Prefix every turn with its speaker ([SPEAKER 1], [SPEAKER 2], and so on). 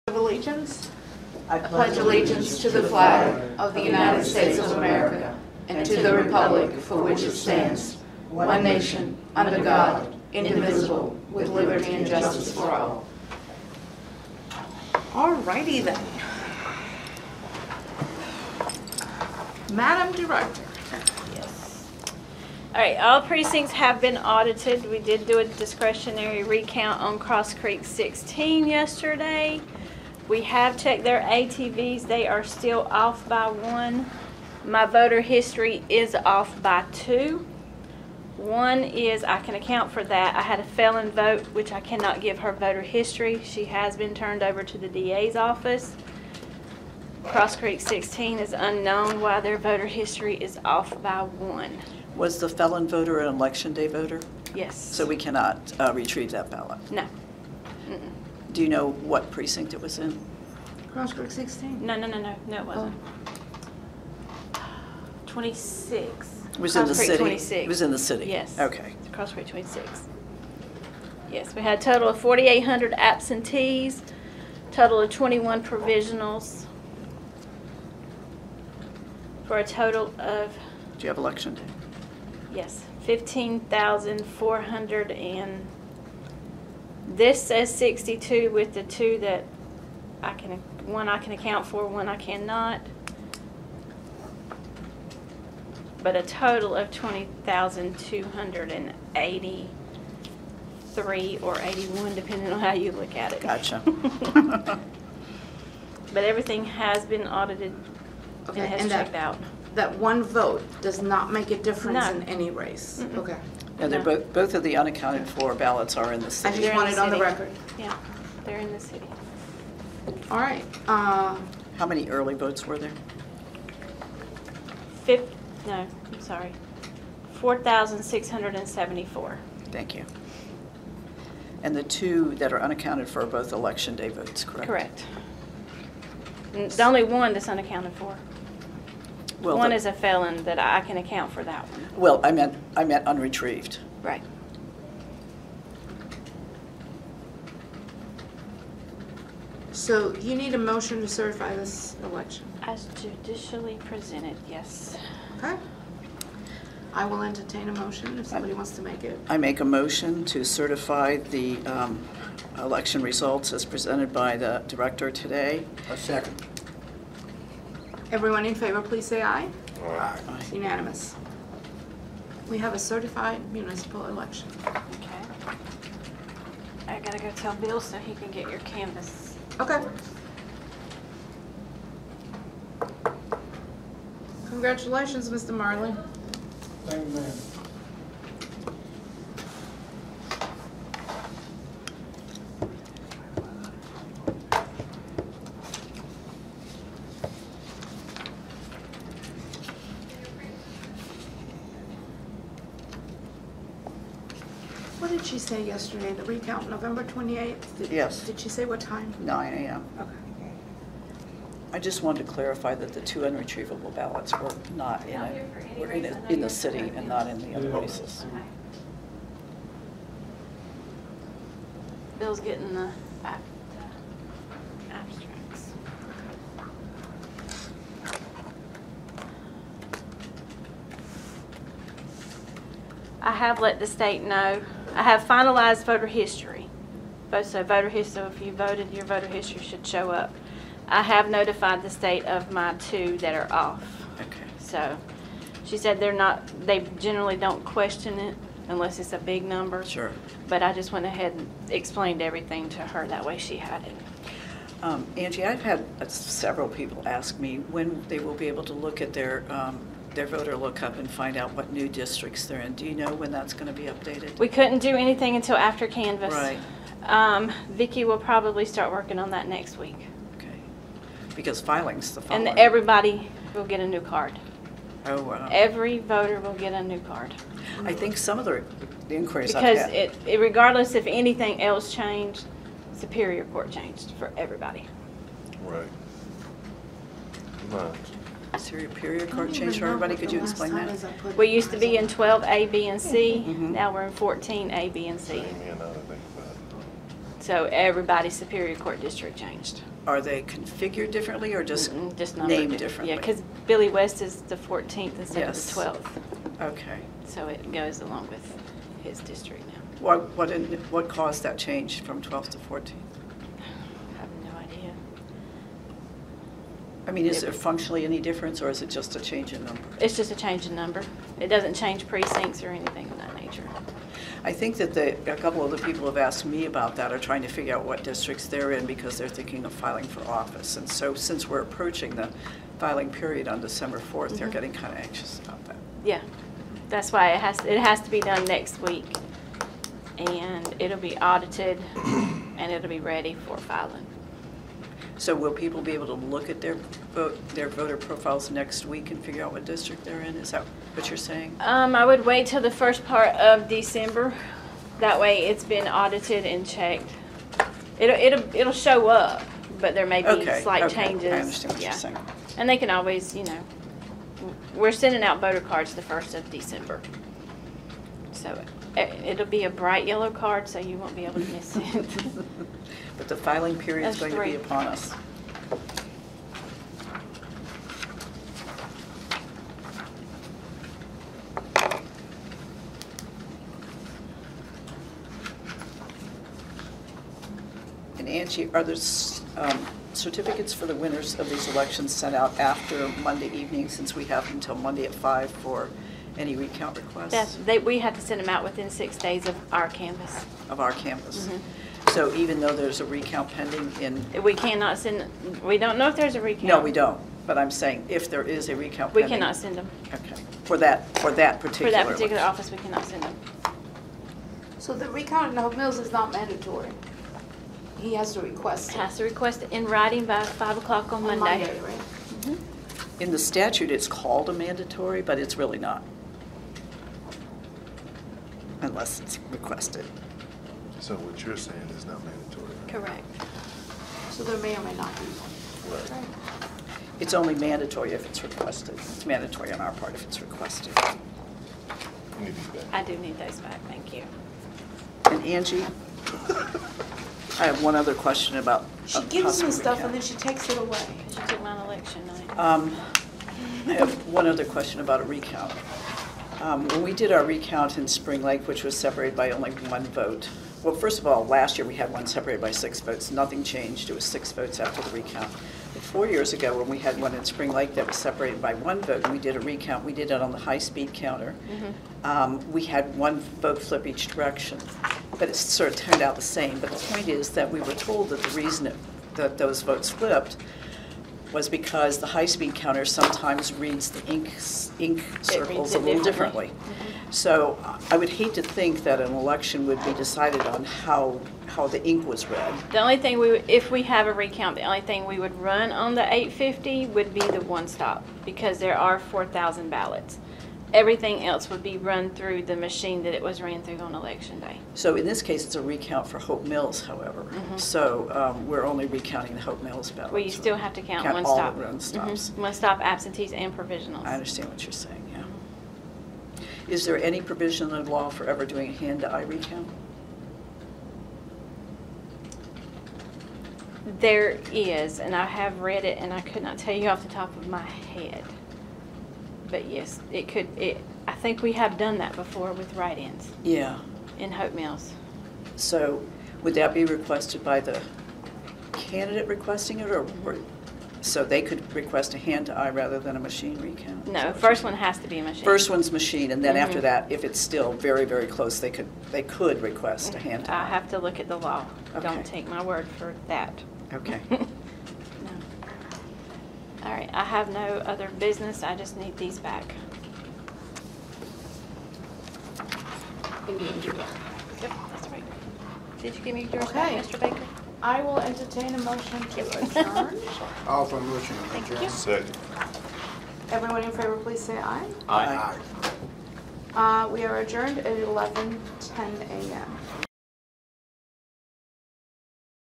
[SPEAKER 1] Of allegiance. I pledge allegiance to the flag of the United States of America and to the republic for which it stands, one nation, under God, indivisible, with liberty and justice for all. All righty then. Madam Director.
[SPEAKER 2] Yes. All right, all precincts have been audited. We did do a discretionary recount on Cross Creek 16 yesterday. We have checked their ATVs. They are still off by 1. My voter history is off by 2. 1 is, I can account for that. I had a felon vote, which I cannot give her voter history. She has been turned over to the DA's office. Cross Creek 16 is unknown why their voter history is off by 1.
[SPEAKER 3] Was the felon voter an election day voter?
[SPEAKER 2] Yes.
[SPEAKER 3] So we cannot retrieve that ballot?
[SPEAKER 2] No.
[SPEAKER 3] Do you know what precinct it was in?
[SPEAKER 1] Cross Creek 16.
[SPEAKER 2] No, it wasn't. 26.
[SPEAKER 3] It was in the
[SPEAKER 2] Cross Creek
[SPEAKER 3] city?
[SPEAKER 2] 26.
[SPEAKER 3] It was in the city?
[SPEAKER 2] Yes.
[SPEAKER 3] Okay.
[SPEAKER 2] Cross Creek 26. Yes, we had a total of 4,800 absentees, total of 21 provisionals, for a total of,
[SPEAKER 3] Do you have election day?
[SPEAKER 2] yes, 15,400 and this says 62 with the 2 that one I can account for, one I cannot. But a total of 20,283 or 81, depending on how you look at it.
[SPEAKER 3] Gotcha.
[SPEAKER 2] But everything has been audited
[SPEAKER 1] Okay,
[SPEAKER 2] and has
[SPEAKER 1] and
[SPEAKER 2] checked out.
[SPEAKER 1] That one vote does not make a difference
[SPEAKER 2] No.
[SPEAKER 1] in any race.
[SPEAKER 2] Mm-mm.
[SPEAKER 1] Okay.
[SPEAKER 3] And they're both of the unaccounted for ballots are in the
[SPEAKER 1] I
[SPEAKER 3] city.
[SPEAKER 1] just
[SPEAKER 2] They're in
[SPEAKER 1] want
[SPEAKER 2] the
[SPEAKER 1] it on the
[SPEAKER 2] city.
[SPEAKER 1] record.
[SPEAKER 2] Yeah, they're in the city.
[SPEAKER 1] All right.
[SPEAKER 3] How many early votes were there?
[SPEAKER 2] 4,674.
[SPEAKER 3] Thank you. And the 2 that are unaccounted for are both election day votes, correct?
[SPEAKER 2] Correct. The only one that's unaccounted for.
[SPEAKER 3] Well,
[SPEAKER 2] One is a felon that I can account for that one.
[SPEAKER 3] Well, I meant unretrieved.
[SPEAKER 2] Right.
[SPEAKER 1] So you need a motion to certify this election.
[SPEAKER 2] As judicially presented, yes.
[SPEAKER 1] Okay. I will entertain a motion if somebody wants to make it.
[SPEAKER 3] I make a motion to certify the election results as presented by the director today.
[SPEAKER 4] A second.
[SPEAKER 1] Everyone in favor, please say aye.
[SPEAKER 4] Aye.
[SPEAKER 1] It's unanimous. We have a certified municipal election.
[SPEAKER 2] Okay. I gotta go tell Bill so he can get your canvas.
[SPEAKER 1] Okay. Congratulations, Mr. Marley.
[SPEAKER 4] Thank you, ma'am.
[SPEAKER 1] What did she say yesterday? The recount, November 28th?
[SPEAKER 3] Yes.
[SPEAKER 1] Did she say what time?
[SPEAKER 3] 9 a.m.
[SPEAKER 1] Okay.
[SPEAKER 3] I just wanted to clarify that the 2 unretrievable ballots were not in the city and not in the other places.
[SPEAKER 2] Bill's getting the abstracts. I have let the state know. I have finalized voter history. So voter history, so if you voted, your voter history should show up. I have notified the state of my 2 that are off.
[SPEAKER 3] Okay.
[SPEAKER 2] So she said they generally don't question it unless it's a big number.
[SPEAKER 3] Sure.
[SPEAKER 2] But I just went ahead and explained everything to her. That way she had it.
[SPEAKER 3] Angie, I've had several people ask me when they will be able to look at their voter lookup and find out what new districts they're in. Do you know when that's going to be updated?
[SPEAKER 2] We couldn't do anything until after canvass.
[SPEAKER 3] Right.
[SPEAKER 2] Vicki will probably start working on that next week.
[SPEAKER 3] Okay. Because filing's the following.
[SPEAKER 2] And everybody will get a new card.
[SPEAKER 3] Oh, wow.
[SPEAKER 2] Every voter will get a new card.
[SPEAKER 3] I think some of the inquiries I've
[SPEAKER 2] Because
[SPEAKER 3] had.
[SPEAKER 2] it regardless if anything else changed, Superior Court changed for everybody.
[SPEAKER 5] Right. Right.
[SPEAKER 3] Superior Court change for everybody. Could you explain that?
[SPEAKER 2] We used to be in 12A, B, and C.
[SPEAKER 3] Mhm.
[SPEAKER 2] Now we're in 14A, B, and C.
[SPEAKER 5] Jamie and I think about it.
[SPEAKER 2] So everybody's Superior Court district changed.
[SPEAKER 3] Are they configured differently or just
[SPEAKER 2] Just numbered
[SPEAKER 3] named
[SPEAKER 2] different.
[SPEAKER 3] differently?
[SPEAKER 2] Yeah, because Billy West is the 14th instead
[SPEAKER 3] Yes.
[SPEAKER 2] of the 12th.
[SPEAKER 3] Okay.
[SPEAKER 2] So it goes along with his district now.
[SPEAKER 3] What caused that change from 12th to 14th?
[SPEAKER 2] I have no idea.
[SPEAKER 3] I mean, is there functionally any difference, or is it just a change in number?
[SPEAKER 2] It's just a change in number. It doesn't change precincts or anything of that nature.
[SPEAKER 3] I think that a couple of the people have asked me about that, are trying to figure out what districts they're in because they're thinking of filing for office. And so since we're approaching the filing period on December 4th, they're getting kind of anxious about that.
[SPEAKER 2] Yeah, that's why it has to be done next week. And it'll be audited and it'll be ready for filing.
[SPEAKER 3] So will people be able to look at their voter profiles next week and figure out what district they're in? Is that what you're saying?
[SPEAKER 2] I would wait till the first part of December. That way it's been audited and checked. It'll show up, but there may be slight changes.
[SPEAKER 3] I understand what you're saying.
[SPEAKER 2] And they can always, we're sending out voter cards the 1st of December. So it'll be a bright yellow card, so you won't be able to miss it.
[SPEAKER 3] But the filing period is
[SPEAKER 2] That's
[SPEAKER 3] going to be
[SPEAKER 2] 3.
[SPEAKER 3] upon us. And Angie, are there certificates for the winners of these elections sent out after Monday evening, since we have until Monday at 5 for any recount requests?
[SPEAKER 2] We have to send them out within 6 days of our canvass.
[SPEAKER 3] Of our campus. So even though there's a recount pending in...
[SPEAKER 2] We cannot send, we don't know if there's a recount.
[SPEAKER 3] No, we don't. But I'm saying if there is a recount
[SPEAKER 2] We
[SPEAKER 3] pending...
[SPEAKER 2] cannot send them.
[SPEAKER 3] Okay. For that particular...
[SPEAKER 2] For that particular office, we cannot send them.
[SPEAKER 1] So the recount in Hope Mills is not mandatory. He has to request it.
[SPEAKER 2] Has to request it in writing by 5 o'clock on Monday.
[SPEAKER 1] Right?
[SPEAKER 3] In the statute, it's called a mandatory, but it's really not. Unless it's requested.
[SPEAKER 5] So what you're saying is not mandatory?
[SPEAKER 2] Correct.
[SPEAKER 1] So there may or may not be one.
[SPEAKER 5] Right.
[SPEAKER 3] It's only mandatory if it's requested. It's mandatory on our part if it's requested.
[SPEAKER 5] You need these back.
[SPEAKER 2] I do need those back, thank you.
[SPEAKER 3] And Angie, I have one other question about...
[SPEAKER 1] She gives me stuff and then she takes it away.
[SPEAKER 2] Because you took mine election night.
[SPEAKER 3] I have one other question about a recount. When we did our recount in Spring Lake, which was separated by only 1 vote, well, first of all, last year we had one separated by 6 votes. Nothing changed. It was 6 votes after the recount. But 4 years ago, when we had one in Spring Lake that was separated by 1 vote, and we did a recount, we did it on the high-speed counter. We had 1 vote flip each direction, but it sort of turned out the same. But the point is that we were told that the reason that those votes flipped was because the high-speed counter sometimes reads the ink circles a little differently. So I would hate to think that an election would be decided on how the ink was read.
[SPEAKER 2] The only thing if we have a recount, the only thing we would run on the 850 would be the one stop, because there are 4,000 ballots. Everything else would be run through the machine that it was ran through on election day.
[SPEAKER 3] So in this case, it's a recount for Hope Mills, however. So we're only recounting the Hope Mills ballots.
[SPEAKER 2] Well, you still have to count one
[SPEAKER 3] all
[SPEAKER 2] stop.
[SPEAKER 3] the run stops.
[SPEAKER 2] One stop absentees and provisionals.
[SPEAKER 3] I understand what you're saying, yeah. Is there any provision in the law for ever doing a hand-to-eye recount?
[SPEAKER 2] There is, and I have read it, and I could not tell you off the top of my head. But yes, it could. I think we have done that before with write-ins.
[SPEAKER 3] Yeah.
[SPEAKER 2] In Hope Mills.
[SPEAKER 3] So would that be requested by the candidate requesting it, or so they could request a hand-to-eye rather than a machine recount?
[SPEAKER 2] No, first one has to be a machine.
[SPEAKER 3] First one's machine, and then after that, if it's still very, very close, they could request a hand-to-eye.
[SPEAKER 2] I have to look at the law.
[SPEAKER 3] Okay.
[SPEAKER 2] Don't take my word for that.
[SPEAKER 3] Okay.
[SPEAKER 2] No. All right, I have no other business. I just need these back. Yep, that's right. Did you give me yours back,
[SPEAKER 1] Okay.
[SPEAKER 2] Mr. Baker?
[SPEAKER 1] I will entertain a motion to adjourn.
[SPEAKER 4] Offer motion to
[SPEAKER 2] Thank
[SPEAKER 4] adjourn.
[SPEAKER 2] you.
[SPEAKER 5] Second.
[SPEAKER 1] Everyone in favor, please say aye.
[SPEAKER 3] Aye.
[SPEAKER 1] We are adjourned at 11:10 a.m.